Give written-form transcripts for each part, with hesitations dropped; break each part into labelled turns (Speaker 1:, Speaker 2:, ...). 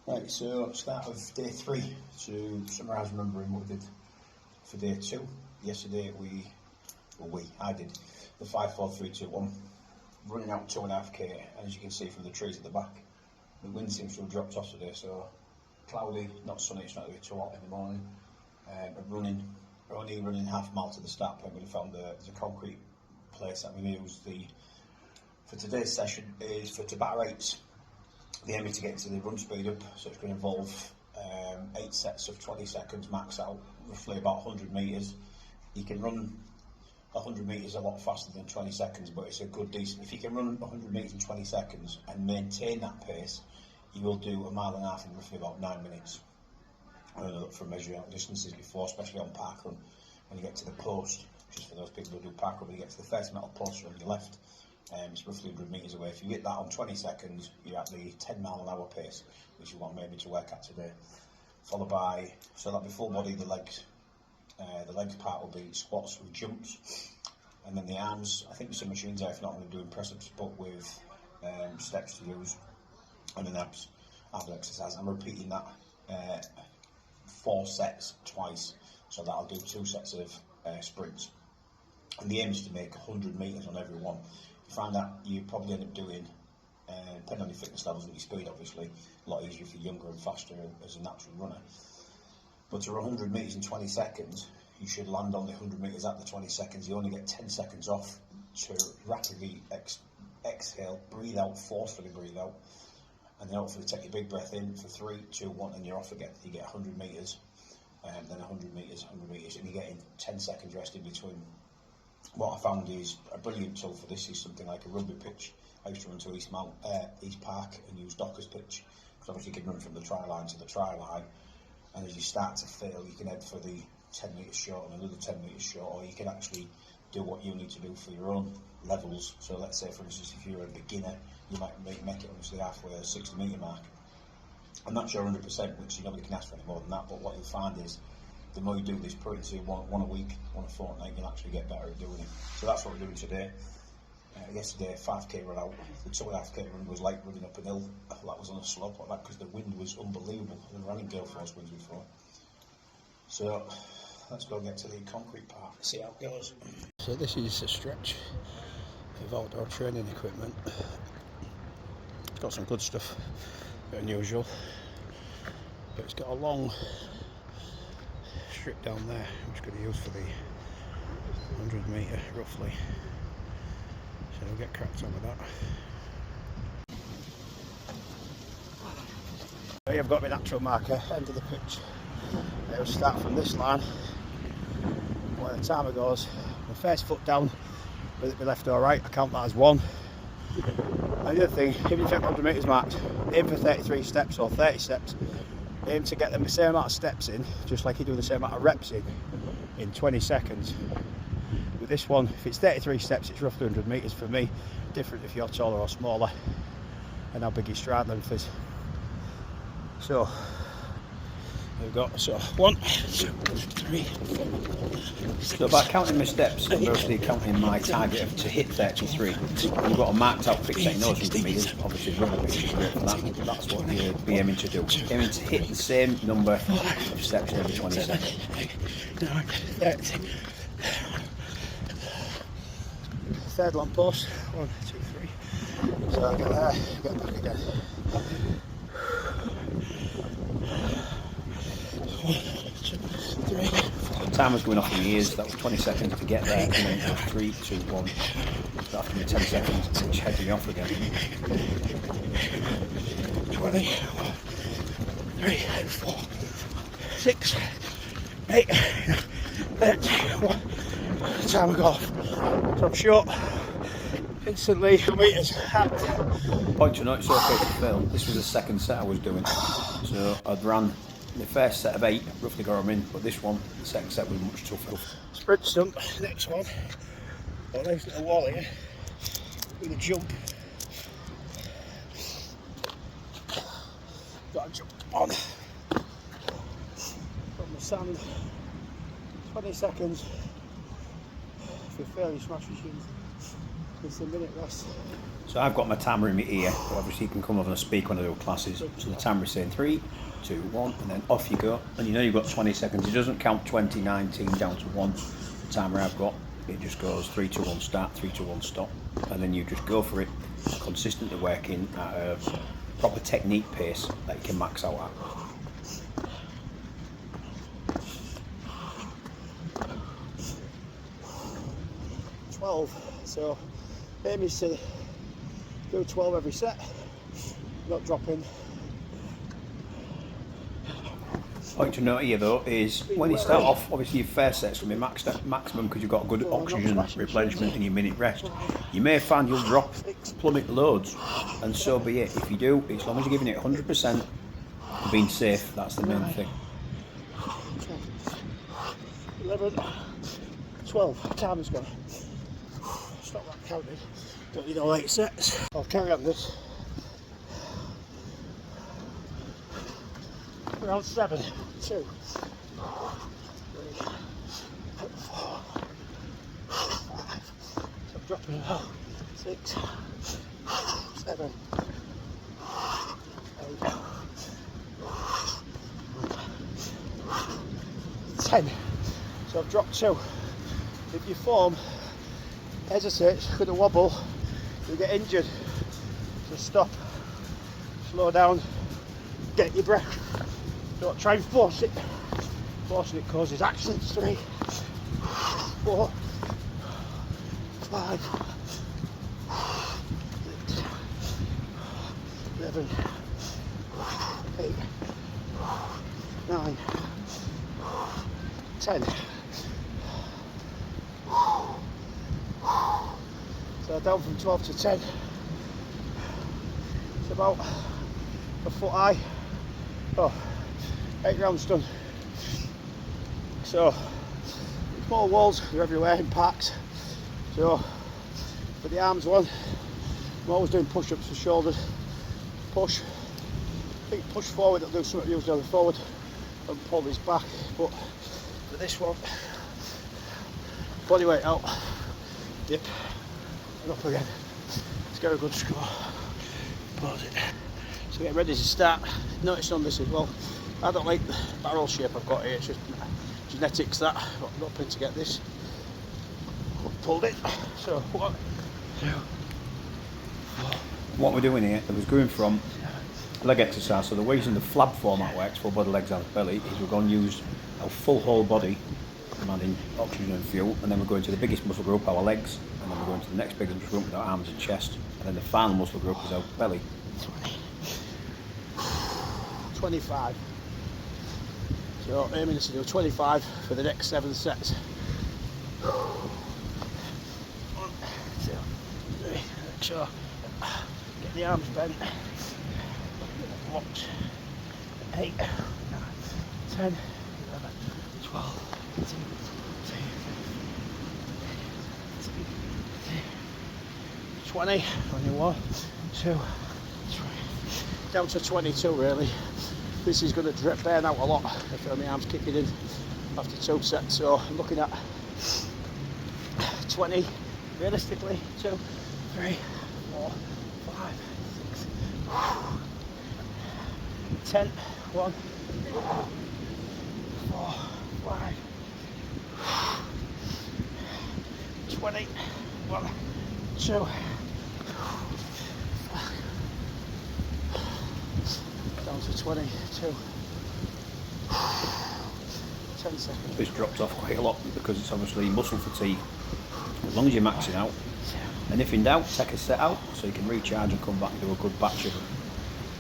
Speaker 1: Right, so start of day 3, to summarise remembering what we did for day 2. Yesterday I did the 5, 4, 3, 2, 1, running out 2.5k, and as you can see from the trees at the back, the wind seems to have dropped off today, so cloudy, not sunny, it's not really too hot in the morning. Only running half a mile to the start point. We found there's a concrete place that we use. For today's session is for Tabata 8s. The aim is to get to the run speed up, so it's going to involve 8 sets of 20 seconds max out, roughly about 100 metres. You can run 100 metres a lot faster than 20 seconds, but it's a good decent. If you can run 100 metres in 20 seconds and maintain that pace, you will do 1.5 miles in roughly about 9 minutes. I don't look for measuring out distances before, especially on parkrun. When you get to the post, just for those people who do parkrun, when you get to the first metal post on your left, it's roughly 100 metres away. If you hit that on 20 seconds, you're at the 10-mile-an-hour pace, which you want maybe to work at today. Followed by, so that'll be full body, the legs part will be squats with jumps, and then the arms, I think there's some machines there, if not, I'm going to do press ups, but with steps to use, and then abs exercise. I'm repeating that 4 sets twice, so that'll do 2 sets of sprints. And the aim is to make 100 metres on every one. You find that you probably end up doing, depending on your fitness levels and your speed obviously, a lot easier if you're younger and faster as a natural runner. But to run 100 metres in 20 seconds, you should land on the 100 metres at the 20 seconds. You only get 10 seconds off to rapidly exhale, breathe out, forcefully breathe out, and then hopefully take a big breath in for 3, 2, 1, and you're off again. You get 100 metres, then 100 metres, and you're getting 10 seconds rest in between. What I found is a brilliant tool for this is something like a rugby pitch. I used to run to East Park and use Docker's pitch, because obviously you can run from the try line to the try line, and as you start to fail, you can head for the 10 metres short and another 10 metres short, or you can actually do what you need to do for your own levels. So let's say, for instance, if you're a beginner, you might make it obviously halfway at the 60 metre mark, and that's your 100%, which nobody can ask for any more than that. But what you'll find is, the more you do this, put it into one a week, one a fortnight, you'll actually get better at doing it. So that's what we're doing today. Yesterday, 5k run out. The 2.5k run was like running up an hill. I thought that was on a slope like that because the wind was unbelievable. I've never running gale force winds before. So let's go get to the concrete part, see how it goes.
Speaker 2: So this is a stretch of outdoor training equipment. It's got some good stuff, a bit unusual, but it's got a long strip down there, which I'm going to use for the 100 metre roughly. So we'll get cracked on with that. Here I've got my natural marker, end of the pitch. I'll start from this line. Where the timer goes, my first foot down, whether it be left or right, I count that as 1. And the other thing, even if you have 100 metres marked, aim for 33 steps or 30 steps. Aim to get them the same amount of steps in, just like you do the same amount of reps in 20 seconds. With this one, if it's 33 steps, it's roughly 100 metres for me. Different if you're taller or smaller, and how big your stride length is. So, we've got 1, 2, 3, 4.
Speaker 1: So by counting my steps, I'm mostly counting my target to hit 33. You've got a marked out fixating those 100 metres, obviously rugby pitch is great for that. That's what you'll be aiming to do. Aiming to hit the same number of steps every 20 seconds.
Speaker 2: 9, 30. Third lamp post, 1, 2, 3. So I get there, get back again. 1, 2, 3, 4.
Speaker 1: The timer's going off in the ears, that was 20 seconds to get there, and then it was 3, 2, 1. So after me 10 seconds, which heads me off again.
Speaker 2: 20, 1, 3, 4, 6, 8, 31. Timer go off. So I'm short. Instantly, 2 metres.
Speaker 1: Point to note, it's okay to film. This was the second set I was doing. So I'd ran the first set of 8, roughly got them in, but this one, the second set was much tougher.
Speaker 2: Sprint stump, next one. Oh, there's a little wall here with a jump. Got a jump on. From the sand, 20 seconds. If you fail, you smash your shins. It's a minute rest.
Speaker 1: So I've got my timer in my ear, but obviously you can come over and speak when I do classes. So the timer is saying 3, 2, 1, and then off you go. And you know you've got 20 seconds. It doesn't count 20, 19 down to 1. The timer I've got, it just goes 3, 2, 1 start, 3, 2, 1 stop. And then you just go for it, consistently working at a proper technique pace that you can max out at.
Speaker 2: 12. So aim is to do 12 every set, not dropping.
Speaker 1: Point to note here though is when you start off, obviously your first set's going to be maximum because you've got good oxygen replenishment and your minute rest. You may find you'll drop, plummet loads, and so be it. If you do, as long as you're giving it 100% and being safe, that's the main thing.
Speaker 2: 11, 12, time is gone. Stop that counting. Don't need all 8 sets. I'll carry on this. Around 7, 2, 3, 4, 5. So I'm dropping out. 6, 7, 8, 10. So I've dropped 2. If your form hesitates, going to wobble, you'll get injured. So stop, slow down, get your breath. Don't try and force it. Forcing it causes accidents. 3, 4, 5, 6, 11, 8, 9, 10. So down from 12 to 10. It's about a foot high. Oh, 8 rounds done. So small walls are everywhere in parks. So for the arms one, I'm always doing push-ups for shoulders. Push. I think push forward, I'll do something usually on the forward and pull this back. But for this one, body weight out, dip, and up again. Let's get a good score. Pause it. So get ready to start. Notice on this as well, I don't like the barrel shape I've got here, it's just genetics that. I'm not going to get this. Pulled it. So 1, 2, 4.
Speaker 1: What we're doing here, it was going from leg exercise, so the way using the F.L.A.B format works, full body, legs, arms, belly, is we're going to use our full whole body, demanding oxygen and fuel, and then we're going to the biggest muscle group, our legs, and then we're going to the next biggest muscle group with our arms and chest, and then the final muscle group is our belly.
Speaker 2: 25. So aiming to do 25 for the next 7 sets. 1, 2, 3. Make sure get the arms bent. Locked. 8, 9, 10, 11, 12, 13, 20, 21, 2, 3. Down to 22 really. This is going to burn out a lot if my arms kicking in after 2 sets. So I'm looking at 20 realistically. 2, 3, 4, 5, 6, 10, 1, 4, 5, 20, 1, 2. Down to 22. 10 seconds.
Speaker 1: This dropped off quite a lot because it's obviously muscle fatigue. As long as you're maxing out, and if in doubt, take a set out so you can recharge and come back and do a good batch of them.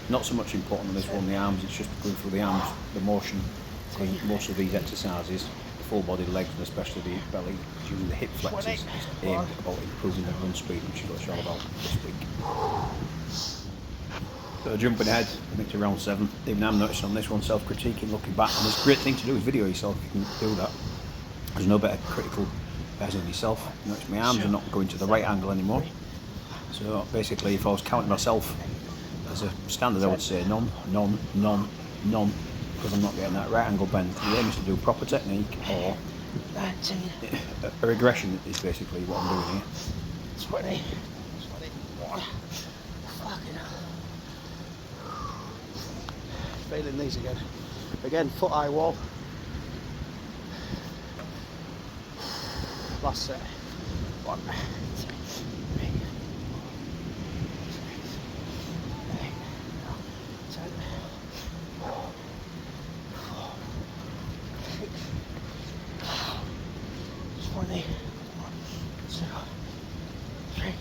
Speaker 1: Not so much important on this one, the arms, it's just going through the arms, the motion. Most of these exercises, the full body, legs, and especially the belly, using the hip flexors, is aimed about improving the run speed, which is what it's all about this week. So jumping ahead, I think to round 7. Even I'm noticing on this one, self-critiquing, looking back, and it's a great thing to do is video yourself if you can do that. There's no better critical person than yourself. You notice my arms are not going to the right angle anymore. So basically, if I was counting myself as a standard, I would say none, none, none, none, because I'm not getting that right angle bend. The aim is to do proper technique, or a regression is basically what I'm doing here.
Speaker 2: 20, 21, 1. Fucking hell. Failing these again. Again, foot high wall. Last set. 1, 2, 3, 8, 10, 20, 1, 2, 3.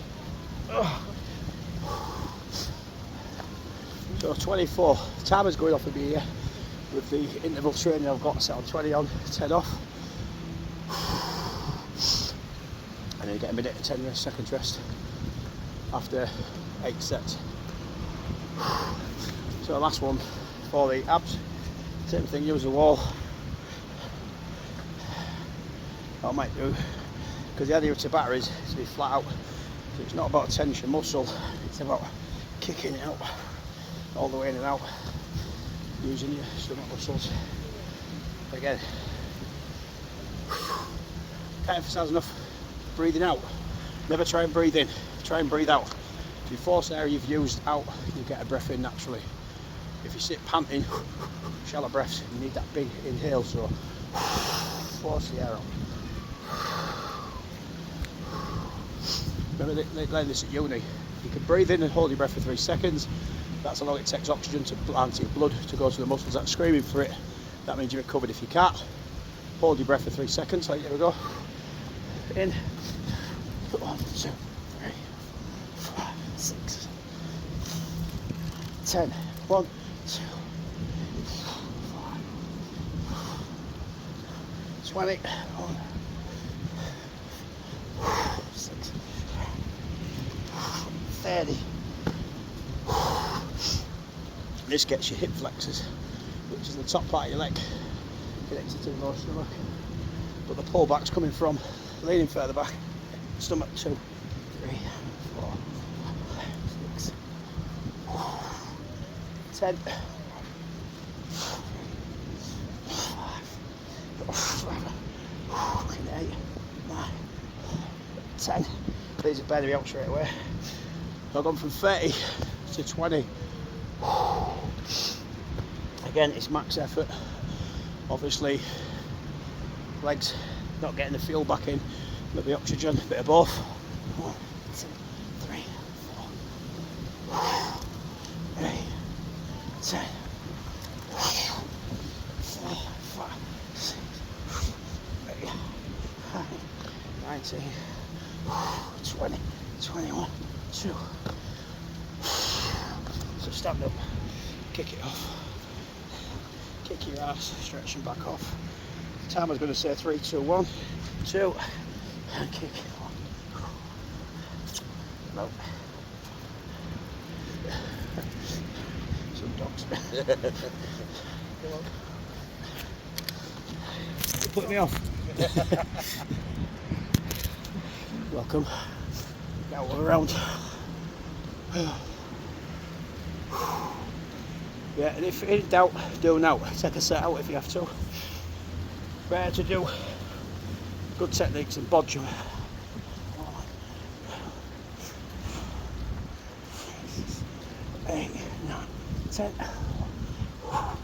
Speaker 2: So 24. Timer's going off a bit here with the interval training I've got set on 20 on, 10 off. And then get a minute and 10 seconds rest after 8 sets. So the last one for the abs, same thing, use the wall. I might do, because the idea of Tabata is to be flat out. So it's not about tension muscle, it's about kicking it out all the way in and out, using your stomach muscles. Again, can't emphasise enough breathing out. Never try and breathe in, try and breathe out. If you force air you've used out, you get a breath in naturally. If you sit panting, shallow breaths, you need that big inhale, so force the air out. Remember they learned this at uni. You can breathe in and hold your breath for 3 seconds. That's how long it takes oxygen to plant your blood to go to the muscles that are screaming for it. That means you're recovered. If you can't, hold your breath for 3 seconds. Like, here we go. In. 1, 2, 3, 4, 5, 6, 10. 1, 2, 20. 1, 6, 30. This gets your hip flexors, which is the top part of your leg, connected to the lower stomach. But the pullback's coming from leaning further back, stomach 2, 3, 4, 5, 6, 10. 8, 9, 10. These are better out straight away. I've gone from 30 to 20. Again, it's max effort. Obviously, legs not getting the fuel back in, but the oxygen, a bit of both. 1, 2, 3, 4, 8, 10, 4, 5, 6, 8, 9, 19, 20, 21, 2. So stand up, kick it off, kick your ass, stretch and back off. Timer's going to say 3, 2, 1, 2, and kick it on. No. Some dogs. Come on. You're putting me off. Welcome. Now we're around. Yeah, and if in doubt, do now. Take a set out if you have to. Better to do good techniques and bodge them. 8, 9, 10, 4,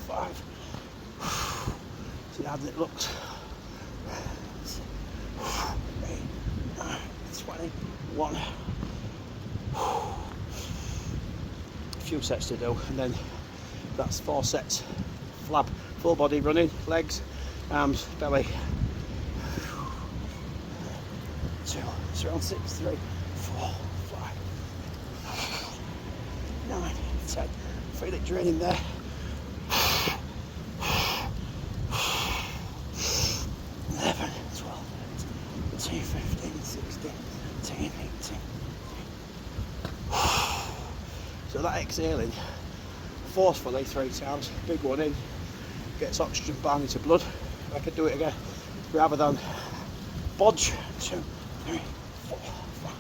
Speaker 2: 5. See how it looks. 8, 9, 21. A few sets to do, and then that's 4 sets. F.L.A.B, full body running, legs, arms, belly. 2, it's around 6, 3, 4, 5, 9, 10. Feel it draining there. 11, 12, 13, 15, 16, 17, 18. So that exhaling forcefully 3 times, big one in, gets oxygen bound into blood. I could do it again rather than bodge. 2, 3, 4, 5,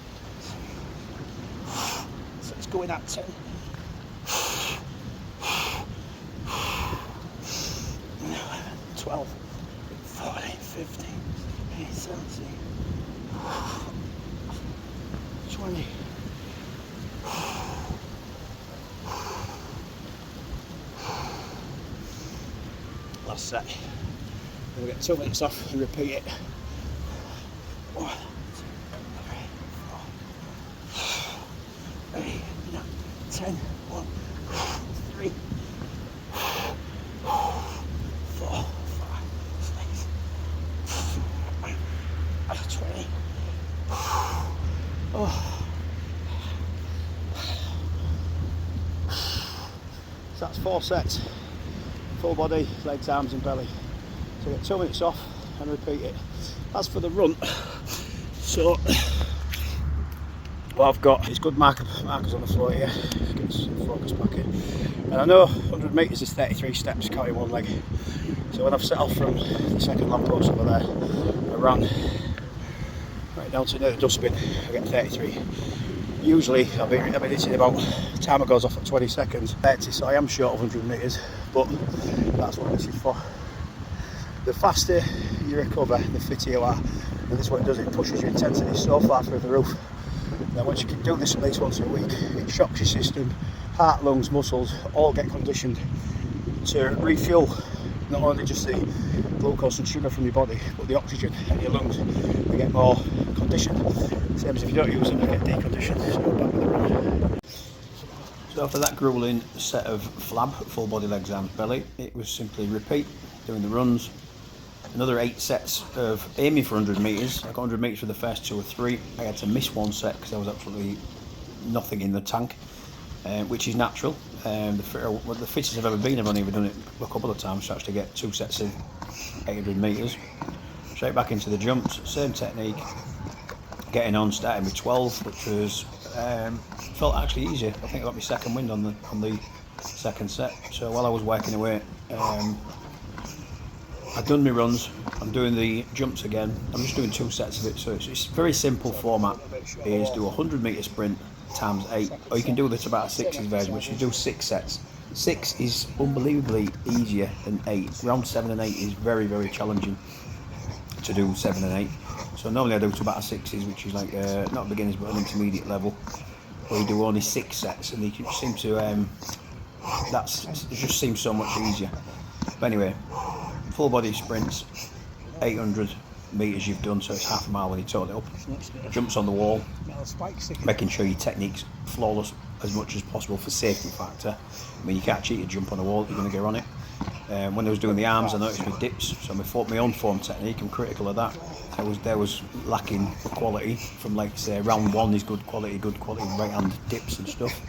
Speaker 2: 6. So it's going at 10. 11, 12, 14, 15, 17, 20, last set. Then we get 2 minutes off and repeat it. 1, 2, 3, 4, 8, 9, 10, 1, 3, 4, 5, 6, 20. Oh. So that's 4 sets, full body, legs, arms and belly. So get 2 minutes off and repeat it. As for the run, so what I've got is good markers on the floor here. Get some focus back in. And I know 100 metres is 33 steps carrying one leg. So when I've set off from the second lamppost over there, I ran right down to near the dustbin, I get 33. Usually I've been hitting about, timer goes off at 20 seconds, 30, so I am short of 100 metres, but that's what this is for. The faster you recover, the fitter you are, and this is what it does, it pushes your intensity so far through the roof. Then once you can do this at least once a week, it shocks your system, heart, lungs, muscles, all get conditioned to refuel not only just the glucose and sugar from your body, but the oxygen in your lungs. They get more conditioned. Same as if you don't use them, they get deconditioned. So back with the run. So after that grueling set of F.L.A.B, full body, legs, arms, belly, it was simply repeat, doing the runs. Another 8 sets of aiming for 100 metres. I got 100 metres for the first 2 or 3. I had to miss 1 set because there was absolutely nothing in the tank, which is natural. The fittest I've ever been, I've only ever done it a couple of times to actually get 2 sets of 800 metres. Straight back into the jumps, same technique. Getting on, starting with 12, which was felt actually easier. I think I got my second wind on the second set. So while I was working away, I've done my runs. I'm doing the jumps again. I'm just doing 2 sets of it. So it's very simple format. Is do a 100 metre sprint times 8, or you can do the Tabata 6's version, which you do 6 sets. 6 is unbelievably easier than 8. Round 7 and 8 is very, very challenging to do 7 and 8. So normally I do Tabata 6's, which is like not beginners but an intermediate level, where you do only 6 sets, and you can seem to it just seems so much easier. But anyway, full body sprints, 800 metres you've done, so it's half a mile when you total it up. Jumps on the wall, making sure your technique's flawless as much as possible for safety factor. I mean, you can't cheat a jump on the wall, you're going to get on it. When I was doing the arms, I noticed my dips, so my own form technique, I'm critical of that. There was lacking quality from, like say, round 1 is good quality right hand dips and stuff.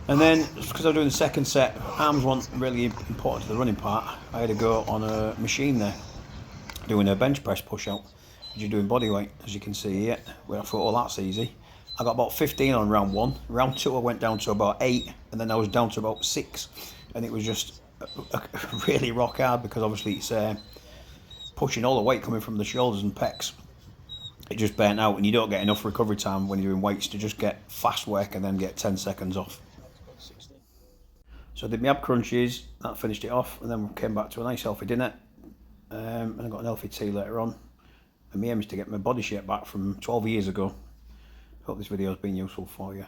Speaker 2: And then, because I was doing the second set, arms weren't really important to the running part, I had to go on a machine there, doing a bench press push out, which you're doing body weight, as you can see here, where I thought, oh, that's easy. I got about 15 on round 1, round 2 I went down to about 8, and then I was down to about 6, and it was just really rock hard, because obviously it's pushing all the weight coming from the shoulders and pecs. It just burnt out, and you don't get enough recovery time when you're doing weights to just get fast work and then get 10 seconds off. So I did my ab crunches, that finished it off, and then came back to a nice healthy dinner, and I got an healthy tea later on. And my aim is to get my body shape back from 12 years ago. Hope this video has been useful for you.